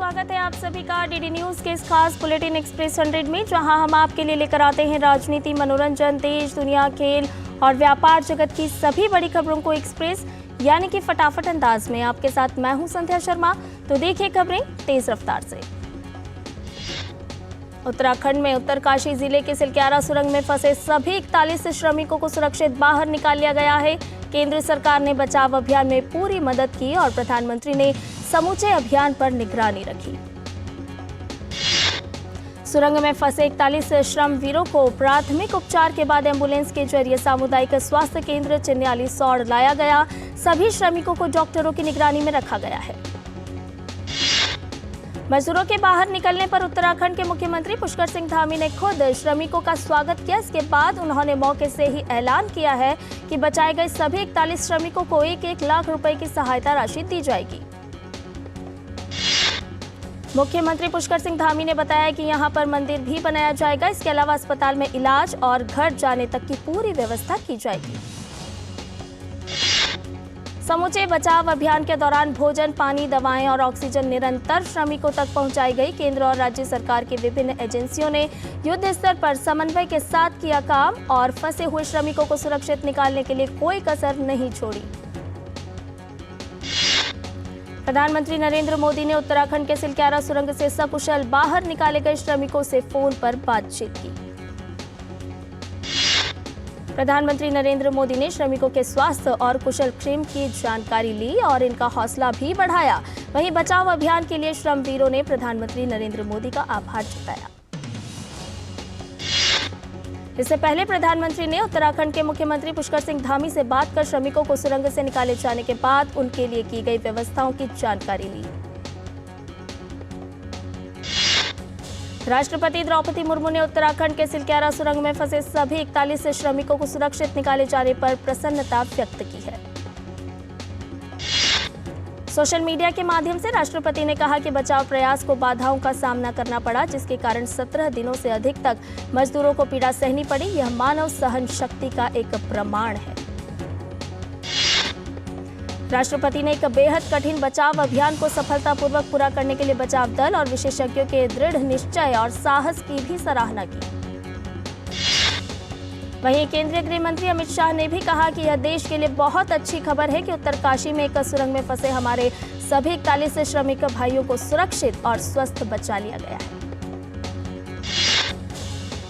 स्वागत है आप सभी का डीडी न्यूज के इस खास बुलेटिन एक्सप्रेस 100 में, जहां हम आपके लिए लेकर आते हैं राजनीति, मनोरंजन, देश दुनिया, खेल और व्यापार जगत की सभी बड़ी खबरों को एक्सप्रेस यानी कि फटाफट अंदाज में। आपके साथ मैं हूं संध्या शर्मा। तो देखिए खबरें तेज रफ्तार से। उत्तराखंड में उत्तरकाशी जिले के सिलक्यारा सुरंग में फंसे सभी 41 श्रमिकों को सुरक्षित बाहर निकाल लिया गया है। केंद्र सरकार ने बचाव अभियान में पूरी मदद की और प्रधानमंत्री ने समूचे अभियान पर निगरानी रखी। सुरंग में फंसे 41 श्रमवीरों को प्राथमिक उपचार के बाद एम्बुलेंस के जरिए सामुदायिक स्वास्थ्य केंद्र चिन्याली सौड़ लाया गया। सभी श्रमिकों को डॉक्टरों की निगरानी में रखा गया है। मजदूरों के बाहर निकलने पर उत्तराखंड के मुख्यमंत्री पुष्कर सिंह धामी ने खुद श्रमिकों का स्वागत किया। इसके बाद उन्होंने मौके से ही ऐलान किया है कि बचाए गए सभी 41 श्रमिकों को 1-1 लाख रुपए की सहायता राशि दी जाएगी। मुख्यमंत्री पुष्कर सिंह धामी ने बताया कि यहां पर मंदिर भी बनाया जाएगा। इसके अलावा अस्पताल में इलाज और घर जाने तक की पूरी व्यवस्था की जाएगी। समूचे बचाव अभियान के दौरान भोजन, पानी, दवाएं और ऑक्सीजन निरंतर श्रमिकों तक पहुंचाई गई। केंद्र और राज्य सरकार की विभिन्न एजेंसियों ने युद्ध स्तर पर समन्वय के साथ किया काम और फंसे हुए श्रमिकों को सुरक्षित निकालने के लिए कोई कसर नहीं छोड़ी। प्रधानमंत्री नरेंद्र मोदी ने उत्तराखंड के सिलक्यारा सुरंग से सकुशल बाहर निकाले गए श्रमिकों से फोन पर बातचीत की। प्रधानमंत्री नरेंद्र मोदी ने श्रमिकों के स्वास्थ्य और कुशल क्षेम की जानकारी ली और इनका हौसला भी बढ़ाया। वहीं बचाव अभियान के लिए श्रमवीरों ने प्रधानमंत्री नरेंद्र मोदी का आभार जताया। इससे पहले प्रधानमंत्री ने उत्तराखंड के मुख्यमंत्री पुष्कर सिंह धामी से बात कर श्रमिकों को सुरंग से निकाले जाने के बाद उनके लिए की गई व्यवस्थाओं की जानकारी ली। राष्ट्रपति द्रौपदी मुर्मू ने उत्तराखंड के सिलक्यारा सुरंग में फंसे सभी 41 श्रमिकों को सुरक्षित निकाले जाने पर प्रसन्नता व्यक्त की है। सोशल मीडिया के माध्यम से राष्ट्रपति ने कहा कि बचाव प्रयास को बाधाओं का सामना करना पड़ा, जिसके कारण 17 दिनों से अधिक तक मजदूरों को पीड़ा सहनी पड़ी। यह मानव सहन शक्ति का एक प्रमाण है। राष्ट्रपति ने एक बेहद कठिन बचाव अभियान को सफलतापूर्वक पूरा करने के लिए बचाव दल और विशेषज्ञों के दृढ़ निश्चय और साहस की भी सराहना की। वहीं केंद्रीय गृह मंत्री अमित शाह ने भी कहा कि यह देश के लिए बहुत अच्छी खबर है कि उत्तरकाशी में एक सुरंग में फंसे हमारे सभी 41 श्रमिक भाइयों को सुरक्षित और स्वस्थ बचा लिया गया है।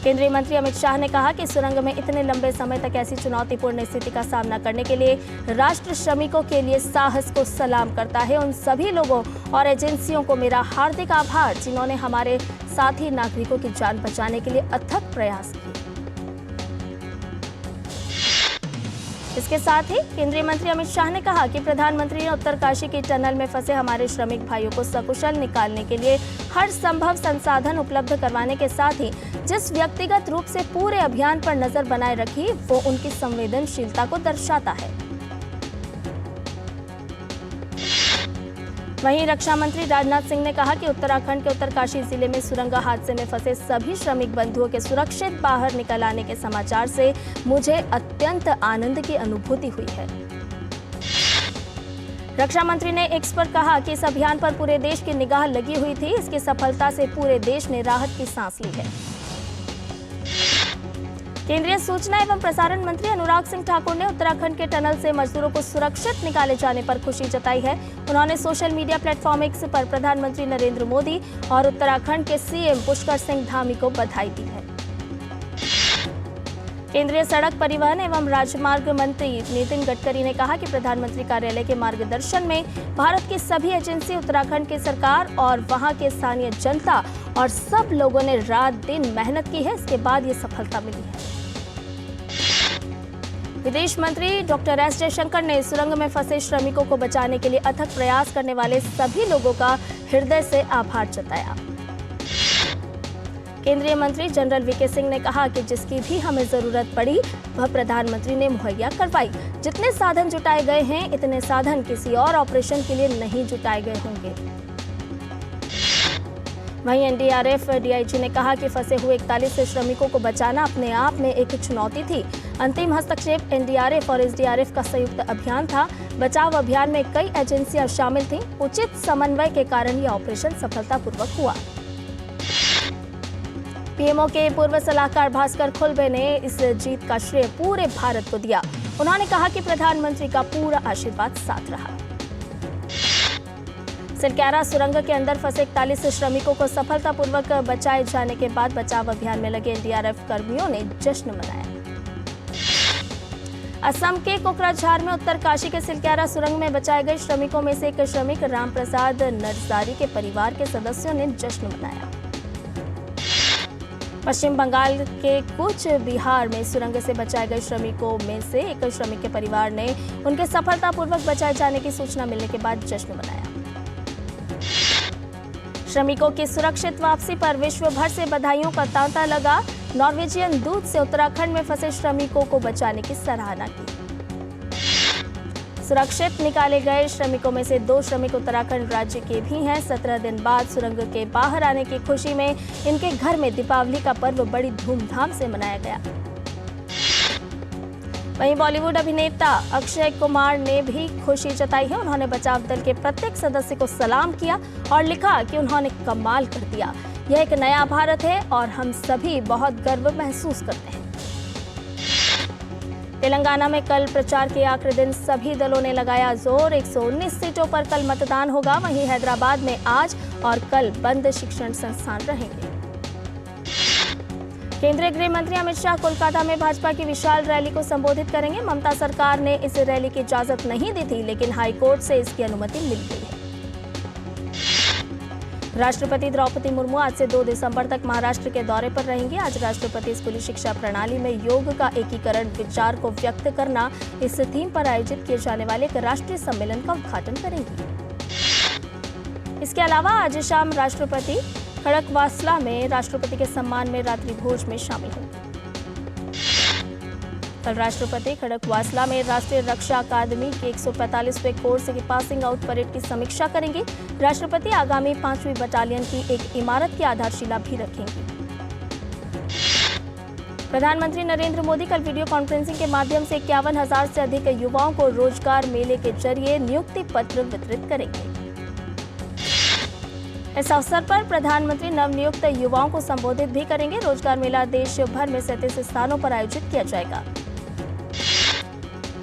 केंद्रीय मंत्री अमित शाह ने कहा कि सुरंग में इतने लंबे समय तक ऐसी चुनौतीपूर्ण स्थिति का सामना करने के लिए राष्ट्र श्रमिकों के लिए साहस को सलाम करता है। उन सभी लोगों और एजेंसियों को मेरा हार्दिक आभार, जिन्होंने हमारे साथी नागरिकों की जान बचाने के लिए अथक प्रयास किए। इसके साथ ही केंद्रीय मंत्री अमित शाह ने कहा कि प्रधानमंत्री ने उत्तरकाशी के टनल में फंसे हमारे श्रमिक भाइयों को सकुशल निकालने के लिए हर संभव संसाधन उपलब्ध करवाने के साथ ही जिस व्यक्तिगत रूप से पूरे अभियान पर नजर बनाए रखी, वो उनकी संवेदनशीलता को दर्शाता है। वहीं रक्षा मंत्री राजनाथ सिंह ने कहा कि उत्तराखंड के उत्तरकाशी जिले में सुरंग हादसे में फंसे सभी श्रमिक बंधुओं के सुरक्षित बाहर निकल आने के समाचार से मुझे अत्यंत आनंद की अनुभूति हुई है। रक्षा मंत्री ने एक्स पर कहा कि इस अभियान पर पूरे देश की निगाह लगी हुई थी। इसकी सफलता से पूरे देश ने राहत की सांस ली है। केंद्रीय सूचना एवं प्रसारण मंत्री अनुराग सिंह ठाकुर ने उत्तराखंड के टनल से मजदूरों को सुरक्षित निकाले जाने पर खुशी जताई है। उन्होंने सोशल मीडिया प्लेटफॉर्म एक्स पर प्रधानमंत्री नरेंद्र मोदी और उत्तराखंड के सीएम पुष्कर सिंह धामी को बधाई दी है। केंद्रीय सड़क परिवहन एवं राजमार्ग मंत्री नितिन गडकरी ने कहा कि प्रधानमंत्री कार्यालय के मार्गदर्शन में भारत की सभी एजेंसी, उत्तराखंड की सरकार और वहां के स्थानीय जनता और सब लोगों ने रात दिन मेहनत की है। इसके बाद ये सफलता मिली है। विदेश मंत्री डॉक्टर एस जयशंकर ने सुरंग में फंसे श्रमिकों को बचाने के लिए अथक प्रयास करने वाले सभी लोगों का हृदय से आभार जताया। केंद्रीय मंत्री जनरल वीके सिंह ने कहा कि जिसकी भी हमें जरूरत पड़ी वह प्रधानमंत्री ने मुहैया करवाई। जितने साधन जुटाए गए हैं, इतने साधन किसी और ऑपरेशन के लिए नहीं जुटाए गए होंगे। वहीं एनडीआरएफ डीआईजी ने कहा कि फंसे हुए 41 श्रमिकों को बचाना अपने आप में एक चुनौती थी। अंतिम हस्तक्षेप एनडीआरएफ और एसडीआरएफ का संयुक्त अभियान था। बचाव अभियान में कई एजेंसियां शामिल थीं। उचित समन्वय के कारण यह ऑपरेशन सफलतापूर्वक हुआ। पीएमओ के पूर्व सलाहकार भास्कर खुल्बे ने इस जीत का श्रेय पूरे भारत को दिया। उन्होंने कहा कि प्रधानमंत्री का पूरा आशीर्वाद साथ रहा। सिलक्यारा सुरंग के अंदर फंसे 41 श्रमिकों को सफलतापूर्वक बचाए जाने के बाद बचाव अभियान में लगे एनडीआरएफ कर्मियों ने जश्न मनाया। असम के कोकराझार में उत्तरकाशी के सिलक्यारा सुरंग में बचाए गए श्रमिकों में से एक श्रमिक रामप्रसाद नरजारी के परिवार के सदस्यों ने जश्न मनाया। पश्चिम बंगाल के कूच बिहार में सुरंग से बचाए गए श्रमिकों में से एक श्रमिक के परिवार ने उनके सफलतापूर्वक बचाए जाने की सूचना मिलने के बाद जश्न मनाया। श्रमिकों की सुरक्षित वापसी पर विश्व भर से बधाइयों का तांता लगा। नॉर्वेजियन दूत से उत्तराखंड में फंसे श्रमिकों को बचाने की सराहना की। सुरक्षित निकाले गए श्रमिकों में से 2 श्रमिक उत्तराखंड राज्य के भी हैं। 17 दिन बाद सुरंग के बाहर आने की खुशी में इनके घर में दीपावली का पर्व बड़ी धूमधाम से मनाया गया। वहीं बॉलीवुड अभिनेता अक्षय कुमार ने भी खुशी जताई है। उन्होंने बचाव दल के प्रत्येक सदस्य को सलाम किया और लिखा कि उन्होंने कमाल कर दिया। यह एक नया भारत है और हम सभी बहुत गर्व महसूस करते हैं। तेलंगाना में कल प्रचार के आखिरी दिन सभी दलों ने लगाया जोर। 119 सीटों पर कल मतदान होगा। वहीं हैदराबाद में आज और कल बंद शिक्षण संस्थान रहेंगे। केंद्रीय गृह मंत्री अमित शाह कोलकाता में भाजपा की विशाल रैली को संबोधित करेंगे। ममता सरकार ने इस रैली की इजाजत नहीं दी थी, लेकिन हाईकोर्ट से इसकी अनुमति मिल गई है। राष्ट्रपति द्रौपदी मुर्मू आज से 2 दिसंबर तक महाराष्ट्र के दौरे पर रहेंगे। आज राष्ट्रपति स्कूली शिक्षा प्रणाली में योग का एकीकरण विचार को व्यक्त करना इस थीम पर आयोजित किए जाने वाले एक राष्ट्रीय सम्मेलन का उद्घाटन करेंगी। इसके अलावा आज शाम राष्ट्रपति खड़गवासला में राष्ट्रपति के सम्मान में रात्रि भोज में शामिल होंगे। कल राष्ट्रपति खड़गवासला में राष्ट्रीय रक्षा अकादमी के 145वें कोर्स की पासिंग आउट परेड की समीक्षा करेंगे। राष्ट्रपति आगामी 5वीं बटालियन की एक इमारत की आधारशिला भी रखेंगे। प्रधानमंत्री नरेंद्र मोदी कल वीडियो कॉन्फ्रेंसिंग के माध्यम से 51,000 से अधिक युवाओं को रोजगार मेले के जरिए नियुक्ति पत्र वितरित करेंगे। इस अवसर पर प्रधानमंत्री नवनियुक्त युवाओं को संबोधित भी करेंगे। रोजगार मेला देश भर में 37 स्थानों पर आयोजित किया जाएगा।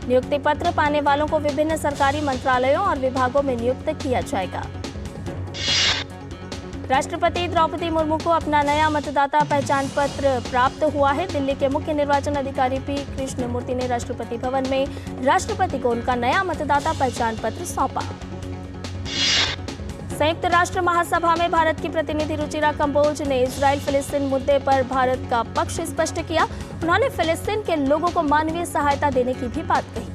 नियुक्ति पत्र पाने वालों को विभिन्न सरकारी मंत्रालयों और विभागों में नियुक्त किया जाएगा। राष्ट्रपति द्रौपदी मुर्मू को अपना नया मतदाता पहचान पत्र प्राप्त हुआ है। दिल्ली के मुख्य निर्वाचन अधिकारी पी कृष्णमूर्ति ने राष्ट्रपति भवन में राष्ट्रपति को उनका नया मतदाता पहचान पत्र सौंपा। संयुक्त राष्ट्र महासभा में भारत की प्रतिनिधि रुचिरा कंबोज ने इजराइल फिलिस्तीन मुद्दे पर भारत का पक्ष स्पष्ट किया। उन्होंने फिलिस्तीन के लोगों को मानवीय सहायता देने की भी बात कही।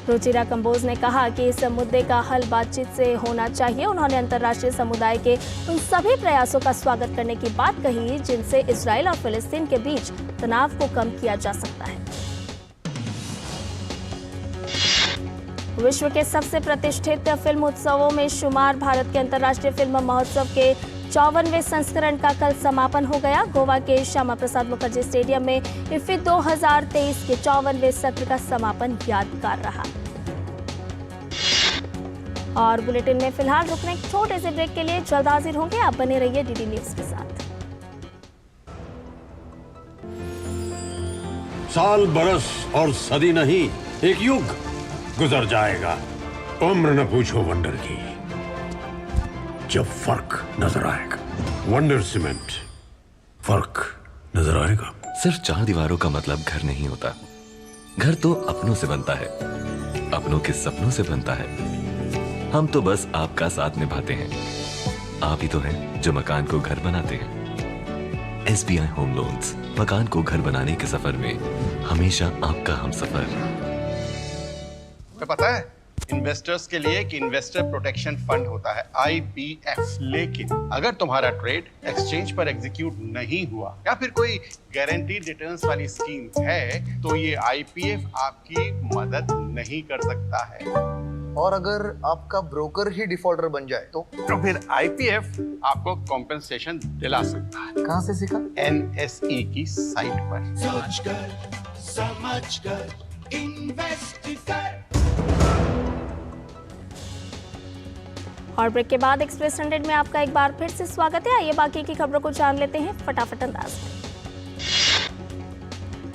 रुचिरा कंबोज ने कहा कि इस मुद्दे का हल बातचीत से होना चाहिए। उन्होंने अंतर्राष्ट्रीय समुदाय के उन सभी प्रयासों का स्वागत करने की बात कही जिनसे इजराइल और फिलिस्तीन के बीच तनाव को कम किया जा सकता है। विश्व के सबसे प्रतिष्ठित फिल्म उत्सवों में शुमार भारत के अंतर्राष्ट्रीय फिल्म महोत्सव के 54वें संस्करण का कल समापन हो गया। गोवा के श्यामा प्रसाद मुखर्जी स्टेडियम में इफ्फी 2023 के 54वें सत्र का समापन यादगार रहा। और बुलेटिन में फिलहाल रुकने एक छोटे से ब्रेक के लिए जल्द हाजिर होंगे। आप बने रहिए डीडी न्यूज के साथ। साल बरस और सदी नहीं, एक युग गुजर जाएगा। उम्र न पूछो वंडर की, जब फर्क नजर आएगा। वंडर सीमेंट, फर्क नजर आएगा। सिर्फ 4 दीवारों का मतलब घर नहीं होता। घर तो अपनों से बनता है, अपनों के सपनों से बनता है। हम तो बस आपका साथ निभाते हैं। आप ही तो हैं जो मकान को घर बनाते हैं। SBI होम लोन्स, मकान को घर बनाने के सफर में हमेशा आपका हमसफर। पता है इन्वेस्टर्स के लिए एक इन्वेस्टर प्रोटेक्शन फंड होता है IPF। लेकिन अगर तुम्हारा ट्रेड एक्सचेंज पर एग्जीक्यूट नहीं हुआ या फिर कोई गारंटीड रिटर्न्स वाली स्कीम है तो ये IPF आपकी मदद नहीं कर सकता है। और अगर आपका ब्रोकर ही डिफॉल्टर बन जाए तो फिर IPF आपको कॉम्पेंसेशन दिला सकता है। कहाँ से सीखा? NSE की साइट पर। समझकर इन्वेस्ट कर। और ब्रेक के बाद एक्सप्रेस 100 में आपका एक बार फिर से स्वागत है। आइए बाकी की खबरों को जान लेते हैं फटाफट अंदाज में।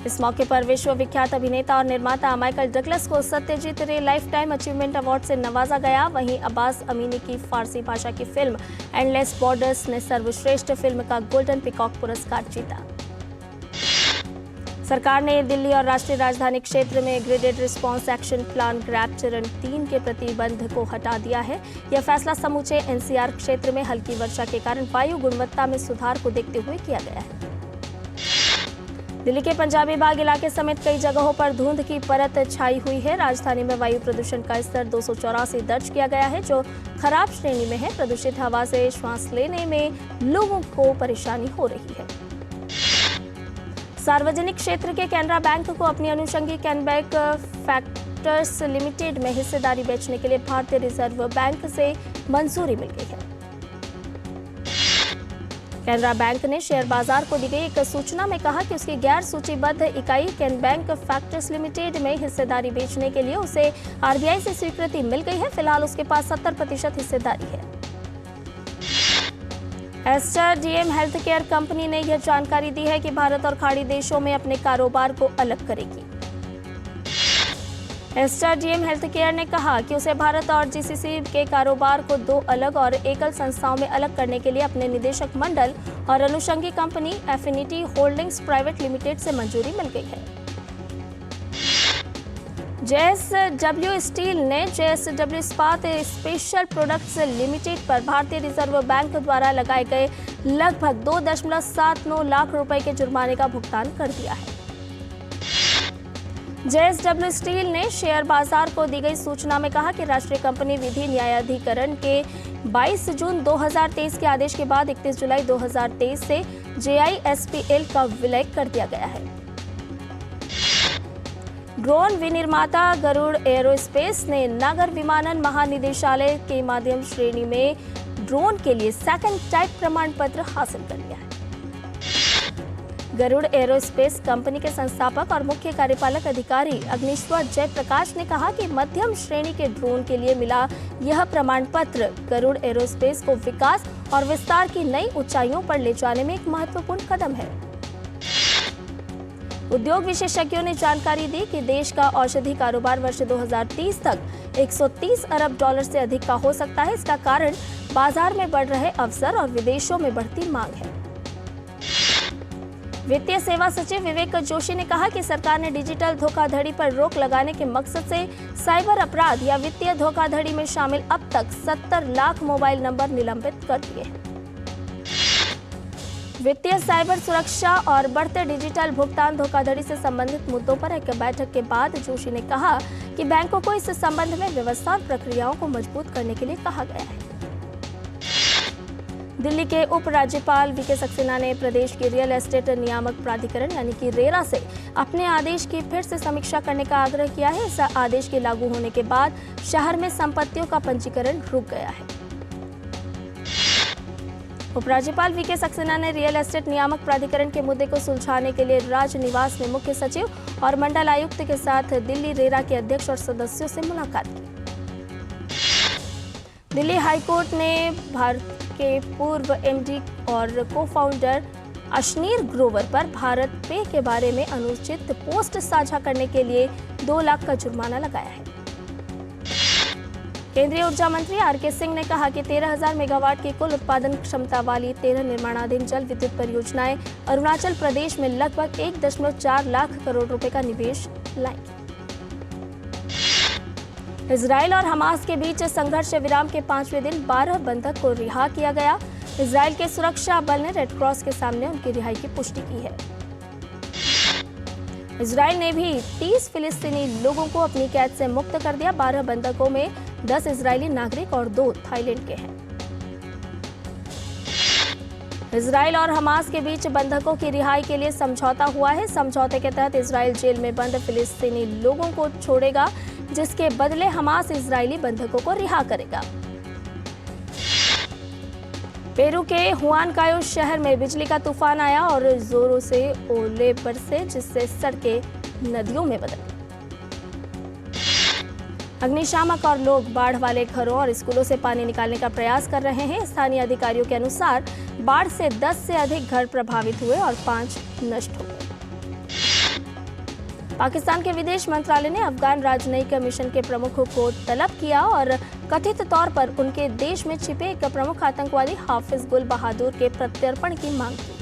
इस मौके पर विश्व विख्यात अभिनेता और निर्माता माइकल डगलस को सत्यजीत रे लाइफ टाइम अचीवमेंट अवार्ड से नवाजा गया। वहीं अब्बास अमीनी की फारसी भाषा की फिल्म एंडलेस बॉर्डर्स ने सर्वश्रेष्ठ फिल्म का गोल्डन पिकॉक पुरस्कार जीता। सरकार ने दिल्ली और राष्ट्रीय राजधानी क्षेत्र में graded response action plan grab चरण 3 के प्रतिबंध को हटा दिया है। यह फैसला समूचे NCR क्षेत्र में हल्की वर्षा के कारण वायु गुणवत्ता में सुधार को देखते हुए किया गया है। दिल्ली के पंजाबी बाग इलाके समेत कई जगहों पर धुंध की परत छाई हुई है। राजधानी में वायु प्रदूषण का स्तर 284 दर्ज किया गया है, जो खराब श्रेणी में है। प्रदूषित हवा से श्वास लेने में लोगों को परेशानी हो रही है। सार्वजनिक क्षेत्र के कैनरा बैंक को अपनी अनुषंगी कैनबैक फैक्टर्स लिमिटेड में हिस्सेदारी बेचने के लिए भारतीय रिजर्व बैंक से मंजूरी मिल गई है। कैनरा बैंक ने शेयर बाजार को दी गई एक सूचना में कहा कि उसकी गैर सूचीबद्ध इकाई कैनबैक फैक्टर्स लिमिटेड में हिस्सेदारी बेचने के लिए उसे RBI से स्वीकृति मिल गई है। फिलहाल उसके पास 70% हिस्सेदारी है। Aster DM health care company ने यह जानकारी दी है कि भारत और खाड़ी देशों में अपने कारोबार को अलग करेगी। एस्टर DM हेल्थ केयर ने कहा कि उसे भारत और GCC के कारोबार को 2 अलग और एकल संस्थाओं में अलग करने के लिए अपने निदेशक मंडल और अनुषंगी company affinity holdings private limited से मंजूरी मिल गई है। JSW स्टील ने JSW Ispat special products limited पर भारतीय रिजर्व बैंक द्वारा लगाए गए लगभग 2.79 लाख रुपए के जुर्माने का भुगतान कर दिया है। JSW स्टील ने शेयर बाजार को दी गई सूचना में कहा कि राष्ट्रीय कंपनी विधि न्यायाधिकरण के 22 जून 2023 के आदेश के बाद 31 जुलाई 2023 से JISPL का विलय कर दिया गया है। ड्रोन विनिर्माता गरुड़ एरोस्पेस ने नागर विमानन महानिदेशालय के माध्यम श्रेणी में ड्रोन के लिए सेकंड टाइप प्रमाण पत्र हासिल कर लिया है। गरुड़ एरोस्पेस कंपनी के संस्थापक और मुख्य कार्यपालक अधिकारी अग्निश्वर जयप्रकाश ने कहा कि मध्यम श्रेणी के ड्रोन के लिए मिला यह प्रमाण पत्र गरुड़ एरोस्पेस को विकास और विस्तार की नई ऊंचाइयों पर ले जाने में एक महत्वपूर्ण कदम है। उद्योग विशेषज्ञों ने जानकारी दी कि देश का औषधि कारोबार वर्ष 2030 तक 130 अरब डॉलर से अधिक का हो सकता है। इसका कारण बाजार में बढ़ रहे अवसर और विदेशों में बढ़ती मांग है। वित्तीय सेवा सचिव विवेक जोशी ने कहा कि सरकार ने डिजिटल धोखाधड़ी पर रोक लगाने के मकसद से साइबर अपराध या वित्तीय धोखाधड़ी में शामिल अब तक 70 लाख मोबाइल नंबर निलंबित कर दिए हैं। वित्तीय साइबर सुरक्षा और बढ़ते डिजिटल भुगतान धोखाधड़ी से संबंधित मुद्दों पर एक बैठक के बाद जोशी ने कहा कि बैंकों को इस संबंध में व्यवस्था और प्रक्रियाओं को मजबूत करने के लिए कहा गया है। दिल्ली के उपराज्यपाल VK सक्सेना ने प्रदेश के रियल एस्टेट नियामक प्राधिकरण यानी कि रेरा से अपने आदेश की फिर से समीक्षा करने का आग्रह किया है। इस आदेश के लागू होने के बाद शहर में संपत्तियों का पंजीकरण रुक गया है। उपराज्यपाल VK सक्सेना ने रियल एस्टेट नियामक प्राधिकरण के मुद्दे को सुलझाने के लिए राजनिवास में मुख्य सचिव और मंडल आयुक्त के साथ दिल्ली रेरा के अध्यक्ष और सदस्यों से मुलाकात की। दिल्ली हाईकोर्ट ने भारत के पूर्व MD और को-फाउंडर अशनीर ग्रोवर पर भारत पे के बारे में अनुचित पोस्ट साझा करने के लिए 2 लाख का जुर्माना लगाया है। केंद्रीय ऊर्जा मंत्री RK सिंह ने कहा कि 13,000 मेगावाट की कुल उत्पादन क्षमता वाली 13 निर्माणाधीन जल विद्युत परियोजनाएं अरुणाचल प्रदेश में लगभग 1.4 लाख करोड़ रुपए का निवेश लाएंगी। इजराइल और हमास के बीच संघर्ष विराम के 5वें दिन 12 बंधक को रिहा किया गया। इजराइल के सुरक्षा बल ने रेड क्रॉस के सामने उनकी रिहाई की पुष्टि की है। इजराइल ने भी 30 फिलिस्तीनी लोगों को अपनी कैद से मुक्त कर दिया। 12 बंधकों में 10 इजरायली नागरिक और 2 थाईलैंड के हैं। इजराइल और हमास के बीच बंधकों की रिहाई के लिए समझौता हुआ है। समझौते के तहत इजराइल जेल में बंद फिलिस्तीनी लोगों को छोड़ेगा, जिसके बदले हमास इजरायली बंधकों को रिहा करेगा। पेरू के हुआनकायो शहर में बिजली का तूफान आया और जोरों से ओले बरसे, जिससे सड़कें नदियों में बदल गईं। अग्निशामक और लोग बाढ़ वाले घरों और स्कूलों से पानी निकालने का प्रयास कर रहे हैं। स्थानीय अधिकारियों के अनुसार बाढ़ से 10 से अधिक घर प्रभावित हुए और 5 नष्ट हो गए। पाकिस्तान के विदेश मंत्रालय ने अफगान राजनयिक मिशन के प्रमुख को तलब किया और कथित तौर पर उनके देश में छिपे एक प्रमुख आतंकवादी हाफिज गुल बहादुर के प्रत्यर्पण की मांग की।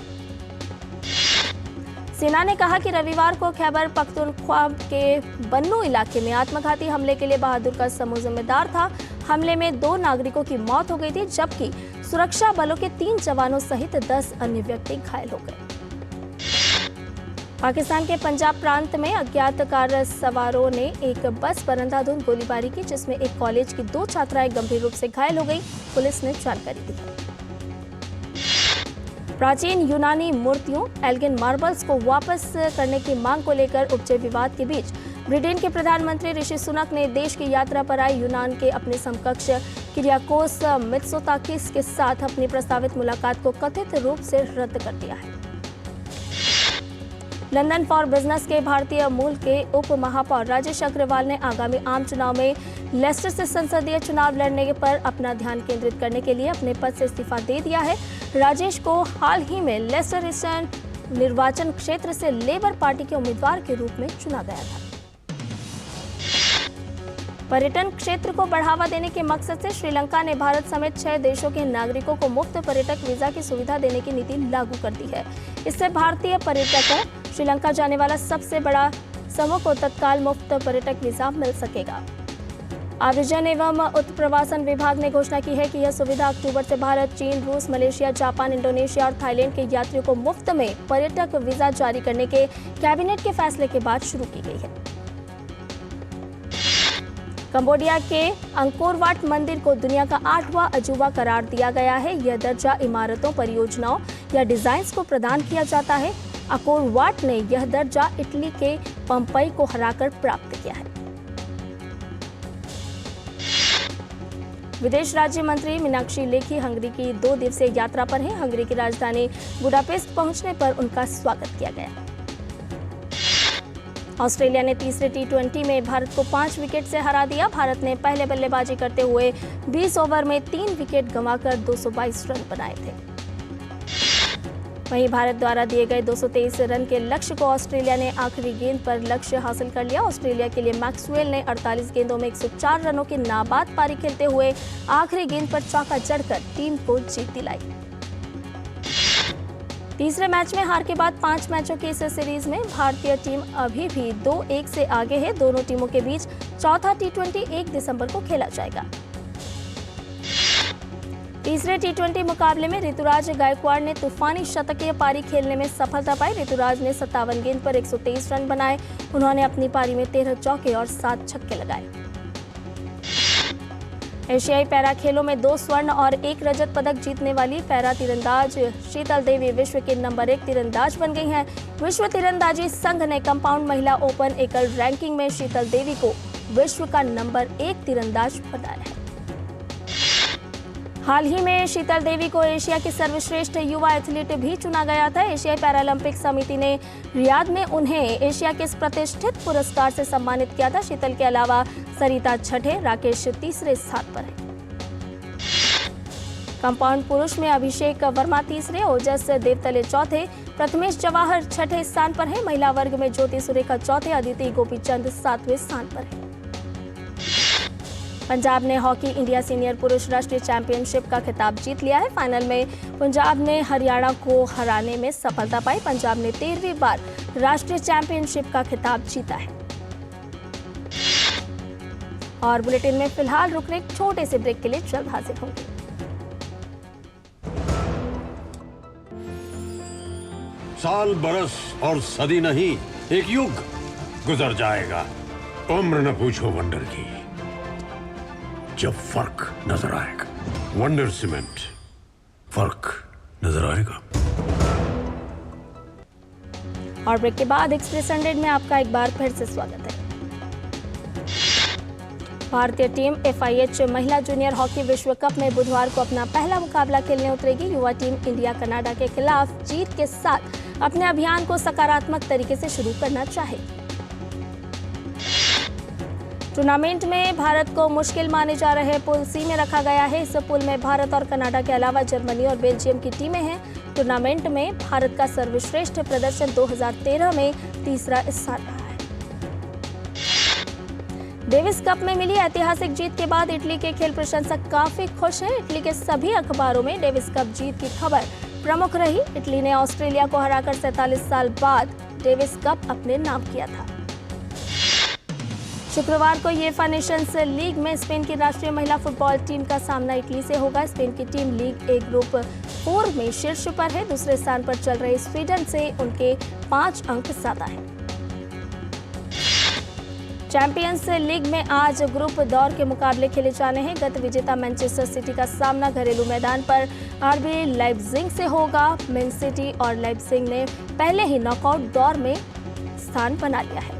सेना ने कहा कि रविवार को खैबर पख्तूनख्वा के बन्नू इलाके में आत्मघाती हमले के लिए बहादुर का समूह जिम्मेदार था। हमले में 2 नागरिकों की मौत हो गई थी, जबकि सुरक्षा बलों के 3 जवानों सहित 10 अन्य व्यक्ति घायल हो गए। पाकिस्तान के पंजाब प्रांत में अज्ञात कार सवारों ने एक बस पर अंधाधुंध गोलीबारी की, जिसमें एक कॉलेज की 2 छात्राएं गंभीर रूप से घायल हो गई, पुलिस ने जानकारी दी है। प्राचीन यूनानी मूर्तियों एल्गिन मार्बल्स को वापस करने की मांग को लेकर उपजे विवाद के बीच ब्रिटेन के प्रधानमंत्री ऋषि सुनक ने देश की यात्रा पर आए यूनान के अपने समकक्ष किरियाकोस मित्सोताकिस के साथ अपनी प्रस्तावित मुलाकात को कथित रूप से रद्द कर दिया है। लंदन फॉर बिजनेस के भारतीय मूल के उप महापौर राजेश अग्रवाल ने आगामी आम चुनाव में लेस्टर से संसदीय चुनाव लड़ने पर अपना ध्यान केंद्रित करने के लिए अपने पद से इस्तीफा दे दिया है। राजेश को हाल ही में लेस्टर ईस्टर्न निर्वाचन क्षेत्र से लेबर पार्टी के उम्मीदवार के रूप में चुना गया था। पर्यटन क्षेत्र को बढ़ावा देने के मकसद से श्रीलंका ने भारत समेत 6 देशों के नागरिकों को मुफ्त पर्यटक वीजा की सुविधा देने की नीति लागू कर दी है। इससे भारतीय पर्यटकों श्रीलंका जाने वाला सबसे बड़ा समूह को तत्काल मुफ्त पर्यटक वीजा मिल सकेगा। आव्रजन एवं उत्प्रवासन विभाग ने घोषणा की है कि यह सुविधा अक्टूबर से भारत, चीन, रूस, मलेशिया, जापान, इंडोनेशिया और थाईलैंड के यात्रियों को मुफ्त में पर्यटक वीजा जारी करने के कैबिनेट के फैसले के बाद शुरू की गई है। कंबोडिया के अंकोर वाट मंदिर को दुनिया का 8वां अजूबा करार दिया गया है। यह दर्जा इमारतों, परियोजनाओं या डिजाइन्स को प्रदान किया जाता है। अंकोर वाट ने यह दर्जा इटली के पंपई को हराकर प्राप्त किया है। विदेश राज्य मंत्री मीनाक्षी लेखी हंगरी की 2 दिवसीय यात्रा पर हैं। हंगरी की राजधानी बुडापेस्ट पहुंचने पर उनका स्वागत किया गया। ऑस्ट्रेलिया ने तीसरे T20 में भारत को 5 विकेट से हरा दिया। भारत ने पहले बल्लेबाजी करते हुए 20 ओवर में 3 विकेट गंवाकर 222 रन बनाए थे। वहीं भारत द्वारा दिए गए 223 रन के लक्ष्य को ऑस्ट्रेलिया ने आखिरी गेंद पर लक्ष्य हासिल कर लिया। ऑस्ट्रेलिया के लिए मैक्सवेल ने 48 गेंदों में 104 रनों की नाबाद पारी खेलते हुए आखिरी गेंद पर चौका जड़कर टीम को जीत दिलाई। तीसरे मैच में हार के बाद 5 मैचों की इस सीरीज में भारतीय टीम अभी भी 2-1 से आगे है। दोनों टीमों के बीच चौथा T20 1 दिसंबर को खेला जाएगा। तीसरे T20 मुकाबले में ऋतुराज गायकवाड़ ने तूफानी शतकीय पारी खेलने में सफलता पाई। ऋतुराज ने 57 गेंद पर 123 रन बनाए। उन्होंने अपनी पारी में 13 चौके और 7 छक्के लगाए। एशियाई पैरा खेलों में 2 स्वर्ण और 1 रजत पदक जीतने वाली पैरा तीरंदाज शीतल देवी विश्व की नंबर 1 तीरंदाज बन गई हैं। विश्व तीरंदाजी संघ ने कंपाउंड महिला ओपन एकल रैंकिंग में शीतल देवी को विश्व का नंबर 1 तीरंदाज बनाया है। हाल ही में शीतल देवी को एशिया की सर्वश्रेष्ठ युवा एथलीट भी चुना गया था। एशियाई पैरालंपिक समिति ने रियाद में उन्हें एशिया के इस प्रतिष्ठित पुरस्कार से सम्मानित किया था। शीतल के अलावा सरिता छठे, राकेश तीसरे स्थान पर है। कंपाउंड पुरुष में अभिषेक वर्मा तीसरे, ओजस देवतले चौथे, प्रथमेश जवाहर छठे स्थान पर है। महिला वर्ग में ज्योति सुरेखा चौथे, अदिति गोपीचंद 7वें स्थान पर है। पंजाब ने हॉकी इंडिया सीनियर पुरुष राष्ट्रीय चैंपियनशिप का खिताब जीत लिया है। फाइनल में पंजाब ने हरियाणा को हराने में सफलता पाई। पंजाब ने 13वीं बार राष्ट्रीय चैंपियनशिप का खिताब जीता है। और बुलेटिन में फिलहाल रुक रहे एक छोटे से ब्रेक के लिए जल्द हाजिर होंगे। साल, बरस और सदी नहीं, एक युग गुजर जाएगा, उम्र न पूछो वंडर की, जब फर्क नजर आएगा। वंडर सीमेंट, फर्क नजर आएगा। और ब्रेक के बाद एक्सप्रेस 100 में आपका एक बार फिर से स्वागत है। भारतीय टीम FIH महिला जूनियर हॉकी विश्व कप में बुधवार को अपना पहला मुकाबला खेलने उतरेगी। युवा टीम इंडिया कनाडा के खिलाफ जीत के साथ अपने अभियान को सकारात्मक तरीके से शुरू करना चाहेगी। टूर्नामेंट में भारत को मुश्किल माने जा रहे पूल सी में रखा गया है। इस पूल में भारत और कनाडा के अलावा जर्मनी और बेल्जियम की टीमें हैं। टूर्नामेंट में भारत का सर्वश्रेष्ठ प्रदर्शन 2013 में तीसरा स्थान रहा है। डेविस कप में मिली ऐतिहासिक जीत के बाद इटली के खेल प्रशंसक काफी खुश हैं। इटली के सभी अखबारों में डेविस कप जीत की खबर प्रमुख रही। इटली ने ऑस्ट्रेलिया को हराकर 47 साल बाद डेविस कप अपने नाम किया था। शुक्रवार को यूएफए नेशंस लीग में स्पेन की राष्ट्रीय महिला फुटबॉल टीम का सामना इटली से होगा। स्पेन की टीम लीग ए ग्रुप 4 में शीर्ष पर है। दूसरे स्थान पर चल रहे स्वीडन से उनके 5 अंक ज्यादा हैं। चैंपियंस लीग में आज ग्रुप दौर के मुकाबले खेले जाने हैं। गत विजेता मैनचेस्टर सिटी का सामना घरेलू मैदान पर आरबी लाइप्जिग से होगा। मैन सिटी और लाइप्जिग ने पहले ही नॉकआउट दौर में स्थान बना लिया है।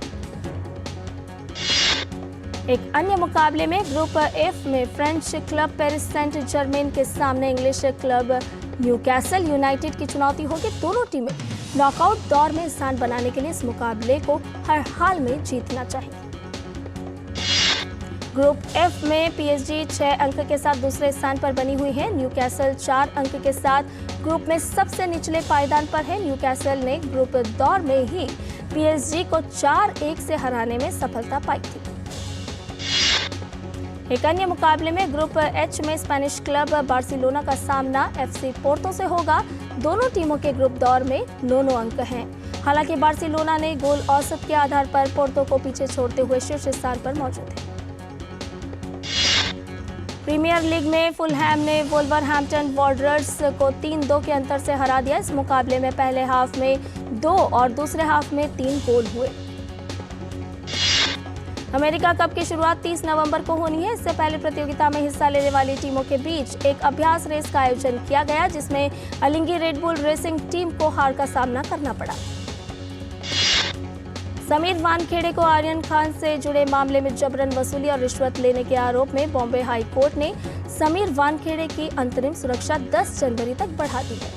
एक अन्य मुकाबले में ग्रुप एफ में French club Paris Saint Germain के सामने इंग्लिश क्लब न्यूकैसल यूनाइटेड की चुनौती होगी। दोनों टीमें नॉकआउट दौर में स्थान बनाने के लिए इस मुकाबले को हर हाल में जीतना चाहिए। ग्रुप एफ में पीएसजी 6 अंक के साथ दूसरे स्थान पर बनी हुई है। न्यूकैसल 4 अंक के साथ ग्रुप में सबसे निचले पायदान पर है। न्यूकैसल ने ग्रुप दौर में ही पीएसजी को 4-1 से हराने में सफलता पाई थी। एक अन्य मुकाबले में ग्रुप एच में स्पेनिश क्लब बार्सिलोना का सामना FC पोर्तो से होगा। दोनों टीमों के ग्रुप दौर में 9-9 अंक हैं। हालांकि बार्सिलोना ने गोल औसत के आधार पर पोर्तो को पीछे छोड़ते हुए शीर्ष स्थान पर मौजूद है। प्रीमियर लीग में फुलहैम ने वुल्वरहैम्पटन वॉन्डरर्स को 3-2 के अंतर से हरा दिया। इस मुकाबले में पहले हाफ में 2 और दूसरे हाफ में 3 गोल हुए। अमेरिका कप की शुरुआत 30 नवंबर को होनी है। इससे पहले प्रतियोगिता में हिस्सा लेने वाली टीमों के बीच एक अभ्यास रेस का आयोजन किया गया, जिसमें अलिंगी रेड बुल रेसिंग टीम को हार का सामना करना पड़ा। समीर वानखेड़े को आर्यन खान से जुड़े मामले में जबरन वसूली और रिश्वत लेने के आरोप में बॉम्बे हाई कोर्ट ने समीर वानखेड़े की अंतरिम सुरक्षा 10 जनवरी तक बढ़ा दी है।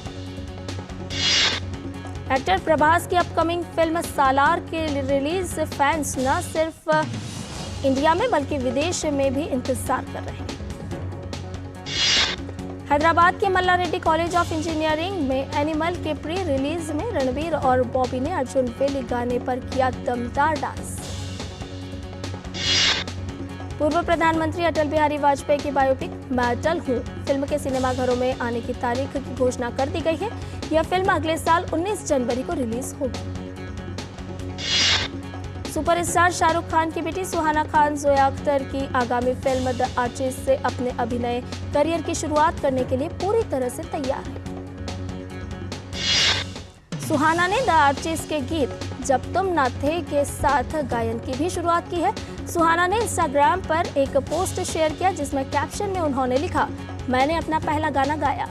एक्टर प्रभास की अपकमिंग फिल्म सालार के रिलीज फैंस न सिर्फ इंडिया में बल्कि विदेश में भी इंतजार कर रहे हैं। हैदराबाद के मल्ला रेड्डी कॉलेज ऑफ इंजीनियरिंग में एनिमल के प्री रिलीज में रणबीर और बॉबी ने अर्जुन वेली गाने पर किया दमदार डांस। पूर्व प्रधानमंत्री अटल बिहारी वाजपेयी की बायोपिक मैं अटल हूँ फिल्म के सिनेमाघरों में आने की तारीख की घोषणा कर दी गई है। यह फिल्म अगले साल 19 जनवरी को रिलीज होगी। सुपरस्टार शाहरुख खान की बेटी सुहाना खान जोया अख्तर की आगामी फिल्म द आर्टिस्ट से अपने अभिनय करियर की शुरुआत करने के लिए पूरी तरह से तैयार है। सुहाना ने द आर्टिस्ट के गीत जब तुम ना थे के साथ गायन की भी शुरुआत की है। सुहाना ने इंस्टाग्राम पर एक पोस्ट शेयर किया, जिसमें कैप्शन में उन्होंने लिखा, मैंने अपना पहला गाना गाया।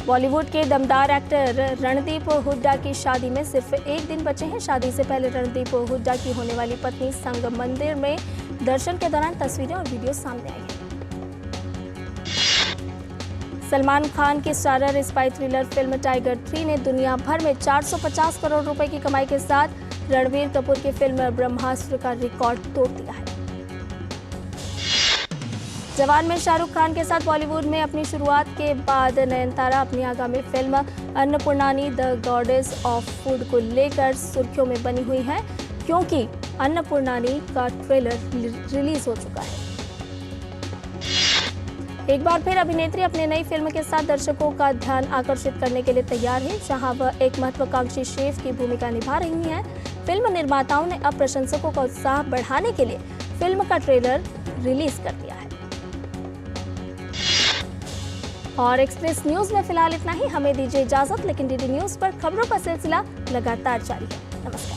बॉलीवुड के दमदार एक्टर रणदीप हुड्डा की शादी में सिर्फ एक दिन बचे हैं। शादी से पहले रणदीप हुड्डा की होने वाली पत्नी संग मंदिर में दर्शन के दौरान तस्वीरें और वीडियो सामने आई हैं। सलमान खान की starrer spy thriller film tiger 3 ने दुनिया भर में 450 करोड़ रुपए की कमाई के साथ रणबीर कपूर की फिल्म ब्रह्मास्त्र का रिकॉर्ड तोड़ दिया है। जवान में शाहरुख खान के साथ बॉलीवुड में अपनी शुरुआत के बाद नयनतारा अपनी आगामी film Annapoorani the goddess of food को लेकर सुर्खियों में बनी हुई है, क्योंकि अन्नपूर्णानी का ट्रेलर रिलीज हो चुका है। एक बार फिर अभिनेत्री अपनी नई फिल्म के साथ दर्शकों का ध्यान आकर्षित करने के लिए तैयार है, जहां वह एक महत्वाकांक्षी शेफ की भूमिका निभा रही हैं। फिल्म निर्माताओं ने अब प्रशंसकों का उत्साह बढ़ाने के लिए फिल्म का ट्रेलर रिलीज कर दिया है। और एक्सप्रेस न्यूज में फिलहाल इतना ही। हमें दीजिए इजाजत, लेकिन डीडी न्यूज पर खबरों का सिलसिला लगातार जारी है। नमस्कार।